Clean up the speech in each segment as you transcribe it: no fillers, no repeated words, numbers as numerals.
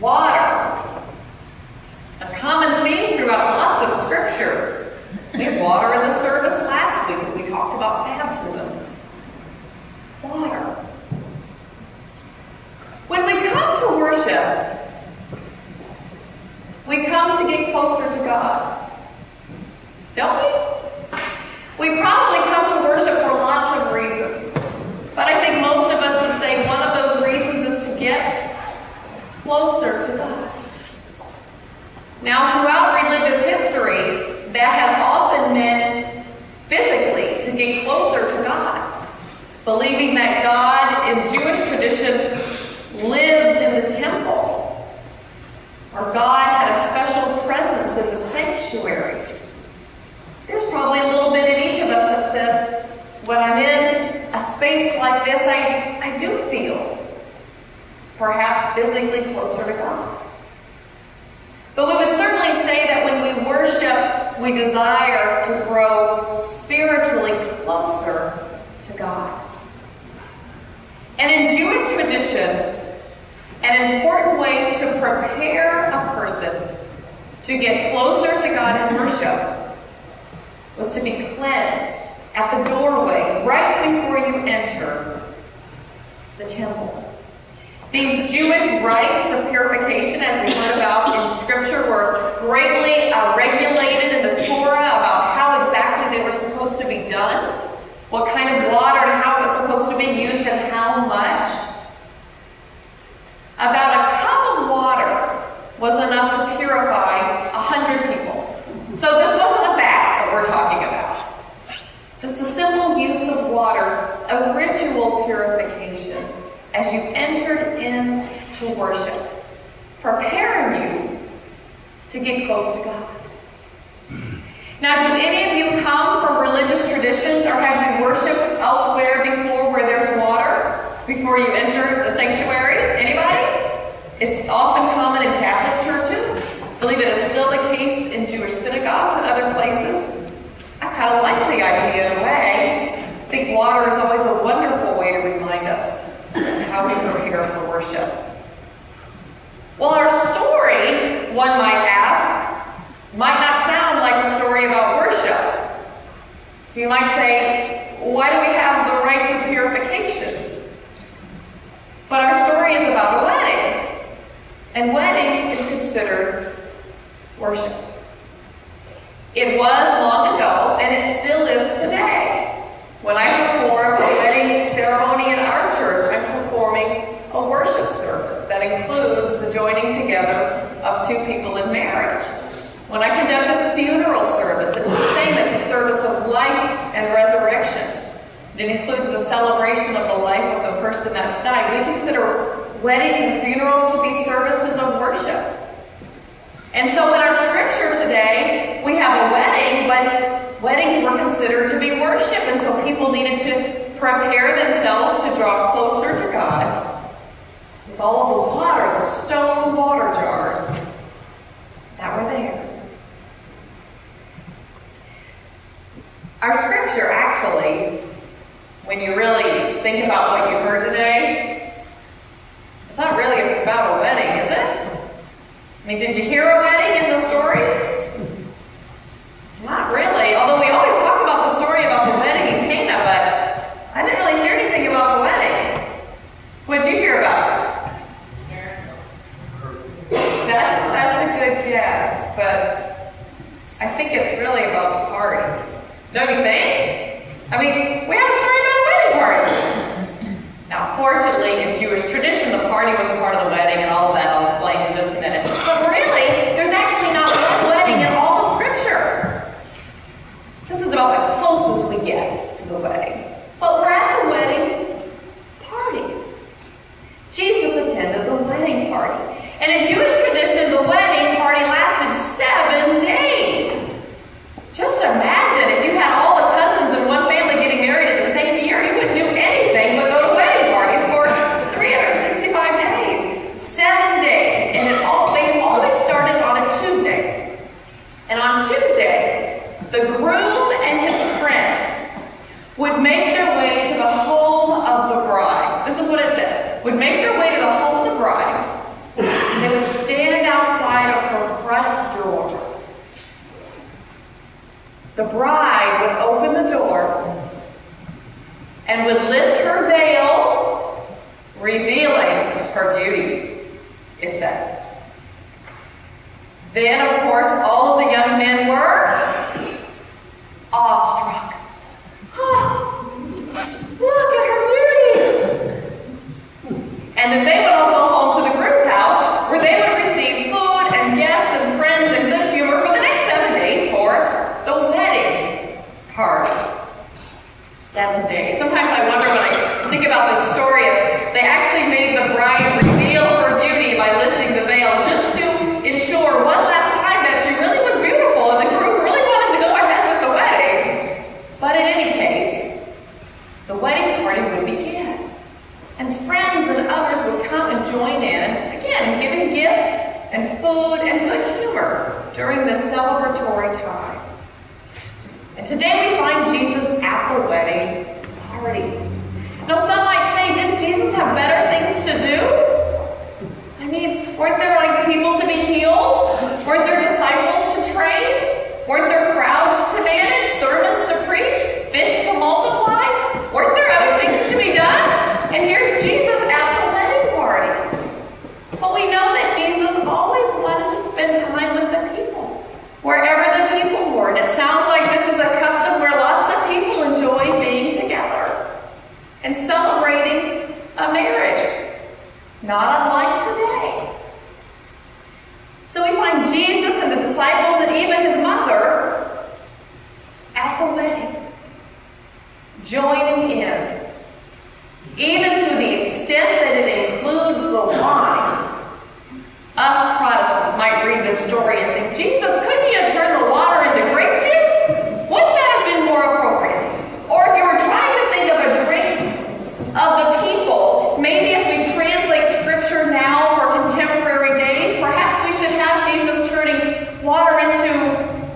Water. A common theme throughout lots of scripture. We had water in the service last week as we talked about baptism. Water. When we come to worship, we come to get closer to God. Don't we? We probably come to worship for lots of reasons. But I think most of us would say one of those reasons is to get closer to God. Now, throughout religious history, that has often meant physically to get closer to God, believing that God, in Jewish tradition, lived in the temple, or God had a special presence in the sanctuary. There's probably a little bit in each of us that says, when I'm in a space like this, I do feel perhaps physically closer to God. But we would certainly say that when we worship, we desire to grow spiritually closer to God. And in Jewish tradition, an important way to prepare a person to get closer to God in worship was to be cleansed at the doorway right before you enter the temple. These Jewish rites of purification, as we heard about in Scripture, were greatly regulated in the Torah about how exactly they were supposed to be done, what kind of water and how it was supposed to be used and how much. About a cup of water was enough to purify 100 people. So this wasn't a bath that we're talking about. Just a simple use of water, a ritual purification as you entered in to worship, preparing you to get close to God. Now, do any of you come from religious traditions, or have you worshipped elsewhere before where there's water before you enter the sanctuary? Anybody? It's often common in Catholic churches. I believe it is still the case in Jewish synagogues and other places. I kind of like the idea in a way. I think water is always a wonderful way to remind us how we prepare for worship. Well, our story, one might ask, might not sound like a story about worship. So you might say, why do we have the rites of purification? But our story is about a wedding. And wedding is considered worship. It was long ago, and it still is today. When I perform a wedding ceremony in our church, I'm performing a worship service that includes the joining together of two people in marriage. When I conduct a funeral service, it's the same as a service of life and resurrection. It includes the celebration of the life of the person that's died. We consider weddings and funerals to be services of worship. And so in our scripture today, we have a wedding, but weddings were considered to be worship, and so people needed to prepare themselves to draw closer to God with all of the water, the stone water jars that were there. Our scripture actually, when you really think about what you heard today, it's not really about a wedding, is it? I mean, did you hear a wedding in the story? Not really, although we always talk about the story about the wedding in Cana, but I didn't really hear anything about the wedding. What did you hear about? That's a good guess, but I think it's really about the party. Don't you think? I mean, we have a story about a wedding party. Now, fortunately, in Jewish tradition, the party was a part of the wedding, and all of that I'll explain in just a minute. But really, there's actually not one wedding in all the scripture. This is about the closest we get to the wedding. But we're at the wedding party. Jesus attended the wedding party. And in Jewish tradition, the wedding party lasted 7 days. Just imagine if you had all the cousins in one family getting married at the same year, you wouldn't do anything but go to wedding parties for 365 days. 7 days. And they always started on a Tuesday. And on Tuesday, the groom and his friends would make their way to the home of the bride. This is what it says. Would make their way to the home of the bride. and they would stand outside of her front door. The bride would open the door and would lift her veil, revealing her beauty, it says. Then, of course, all of the young men were awestruck. Oh, look at her beauty! And then they would all go home to the groom's house, where they would receive food and guests and friends and good humor for the next 7 days for the wedding party. 7 days. Sometimes I wonder when I think about this story, if they actually made the bride reveal her beauty by lifting the veil just to ensure one last time that she really was beautiful and the groom really wanted to go ahead with the wedding. But in any case, the wedding party would begin. And friends and others would come and join in, again, giving gifts and food and good humor during this celebratory time. And today we find Jesus at the wedding party. Now some might say, didn't Jesus have better things to do? I mean, weren't there like people to be healed? Weren't there disciples to train? Weren't there crowds to manage? Sermons to preach? Fish to multiply? Weren't there other things to be done? And here's Jesus at the wedding party. But we know that Jesus always wanted to spend time with the people, wherever the people were. And it sounds like this is a custom where lots of people enjoy being together and celebrating a marriage, not unlike today. So we find Jesus and the disciples and even his mother at the wedding, joining in, even to the extent that it includes the wine. Us Protestants might read this story and think, Jesus, couldn't you have turned the water into grape juice? Wouldn't that have been more appropriate? Or if you were trying to think of a drink of the people, maybe as we translate Scripture now for contemporary days, perhaps we should have Jesus turning water into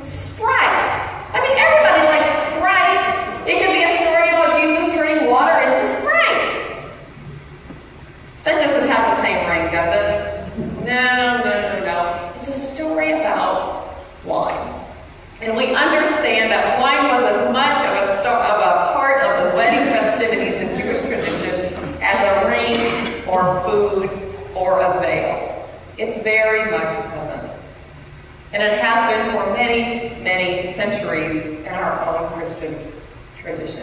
Sprite. I mean, everybody likes Sprite. It could be a story about Jesus turning water into Sprite. That doesn't have the same ring, does it? No. It's a story about wine. And we understand that wine was as much of a part of the wedding festivities in Jewish tradition as a ring or food or a veil. It's very much present. And it has been for many, many centuries in our own Christian tradition.